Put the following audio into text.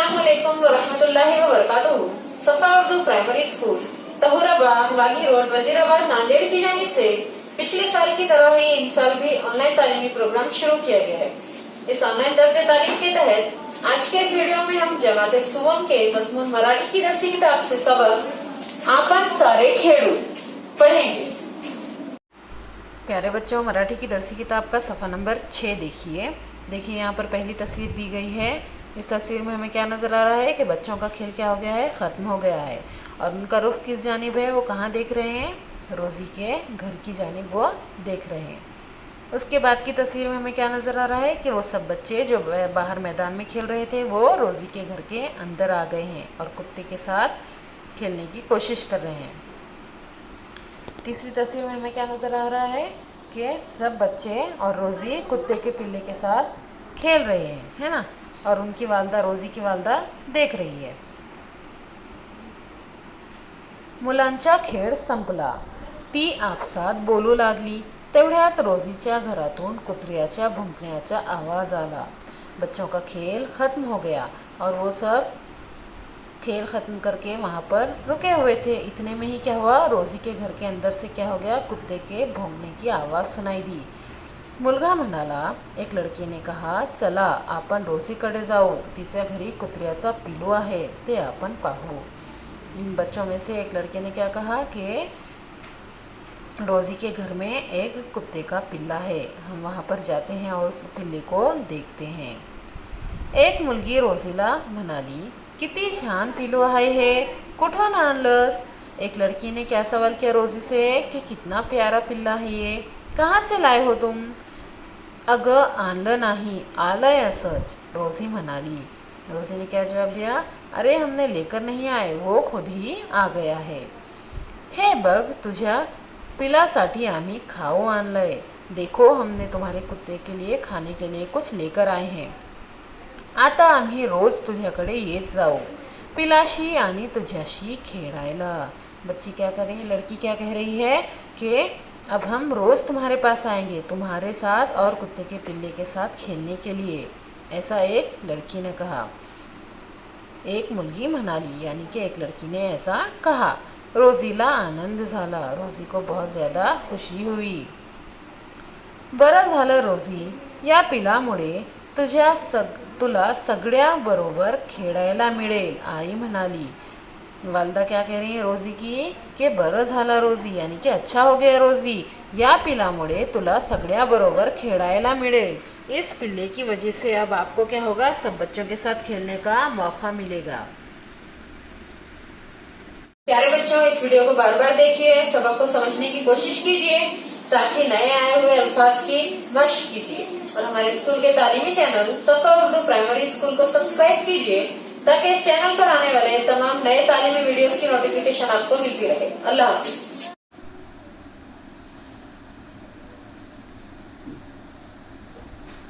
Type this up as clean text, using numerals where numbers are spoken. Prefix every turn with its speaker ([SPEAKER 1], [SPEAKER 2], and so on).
[SPEAKER 1] अस्सलामुअलैकुम वरहमतुल्लाहि वबरकातुहू। सफा Urdu primary school तहुराबाद वागी road Wazirabad Nanded की जानिब से पिछले साल की तरह ही इन साल भी ऑनलाइन तालीमी प्रोग्राम शुरू किया गया है। इस ऑनलाइन दर्जे तालीम के तहत आज के इस वीडियो में हम जमात सुवम के मजमून मराठी की दरसी किताब से सबक आपन सारे खेड़ू पढ़ेंगे।
[SPEAKER 2] प्यारे बच्चों, मराठी की दरसी किताब का सफ़ा नंबर 6 देखिए। यहाँ पर पहली तस्वीर दी गई है। इस तस्वीर में हमें क्या नज़र आ रहा है कि बच्चों का खेल क्या हो गया है, ख़त्म हो गया है और उनका रुख किस जानिब है, वो कहाँ देख रहे हैं, रोज़ी के घर की जानिब वो देख रहे हैं। उसके बाद की तस्वीर में हमें क्या नज़र आ रहा है कि वो सब बच्चे जो बाहर मैदान में खेल रहे थे वो रोज़ी के घर के अंदर आ गए हैं और कुत्ते के साथ खेलने की कोशिश कर रहे हैं। तीसरी तस्वीर में हमें क्या नज़र आ रहा है कि सब बच्चे और रोज़ी कुत्ते के पिल्ले के साथ खेल रहे हैं, है ना, और उनकी वालदा, रोज़ी की वालदा देख रही है। मुलांचा खेळ संपला, ती आपसात बोलू लागली, तेवढ्यात रोज़ीच्या घरातून कुत्र्याच्या भुंकण्याचा आवाज आला। बच्चों का खेल ख़त्म हो गया और वो सब खेल ख़त्म करके वहाँ पर रुके हुए थे। इतने में ही क्या हुआ, रोज़ी के घर के अंदर से क्या हो गया, कुत्ते के भौंकने की आवाज़ सुनाई दी। मुलगा म्हणाला, एक लड़की ने कहा, चला आपण रोज़ीकडे जाऊ, तिच्या घरी कुत्र्याचा पिल्लू आहे, ते आपण पाहू। इन बच्चों में से एक लड़के ने क्या कहा कि रोज़ी के घर में एक कुत्ते का पिल्ला है, हम वहाँ पर जाते हैं और उस पिल्ले को देखते हैं। एक मुलगी रोज़ीला म्हणाली, किती छान पिल्लू आहे हे, कुठून आणलंस? एक लड़की ने क्या सवाल किया रोज़ी से कि कितना प्यारा पिल्ला है ये, कहाँ से लाए हो तुम? अगं आणलं नाही, आलंय असंच, रोज़ी म्हणाली। रोज़ी ने क्या जवाब दिया, अरे हमने लेकर नहीं आए, वो खुद ही आ गया है। हे बघ, तुझ्या पिलासाठी आम्ही खाऊ आणलंय, देखो हमने तुम्हारे कुत्ते के लिए खाने के लिए कुछ लेकर आए हैं। आता आम्ही रोज तुझ्याकडे येत जाऊ, पिलाशी आणि तुझ्याशी खेळायला। बच्ची क्या कर रही है, लड़की क्या कह रही है कि अब हम रोज़ तुम्हारे पास आएंगे, तुम्हारे साथ और कुत्ते के पिल्ले के साथ खेलने के लिए, ऐसा एक लड़की ने कहा। एक मुलगी म्हणाली, यानी कि एक लड़की ने ऐसा कहा। रोज़ीला आनंद झाला, रोज़ी को बहुत ज़्यादा खुशी हुई। बरं झालं रोज़ी, या पिलामुळे तुला सगळ्याबरोबर खेळायला मिळेल, आई म्हणाली। वालदा क्या कह रही है रोज़ी की कि बरं झालं रोज़ी, यानी कि अच्छा हो गया रोज़ी, या पिलामुळे तुला सगळ्याबरोबर खेळायला मिळेल। इस पिल्ले की वजह से अब आपको क्या होगा, सब बच्चों के साथ खेलने का मौका मिलेगा।
[SPEAKER 1] प्यारे बच्चों, इस वीडियो को बार बार देखिए, सबक को समझने की कोशिश कीजिए, साथ ही नए आए हुए अल्फाज की मश्क कीजिए और हमारे स्कूल के तालीमी चैनल सफा उर्दू प्राइमरी स्कूल को सब्सक्राइब कीजिए ताकि इस चैनल पर आने वाले तमाम नए तालीमी वीडियोस की नोटिफिकेशन आपको मिलती रहे। अल्लाह हाफिज।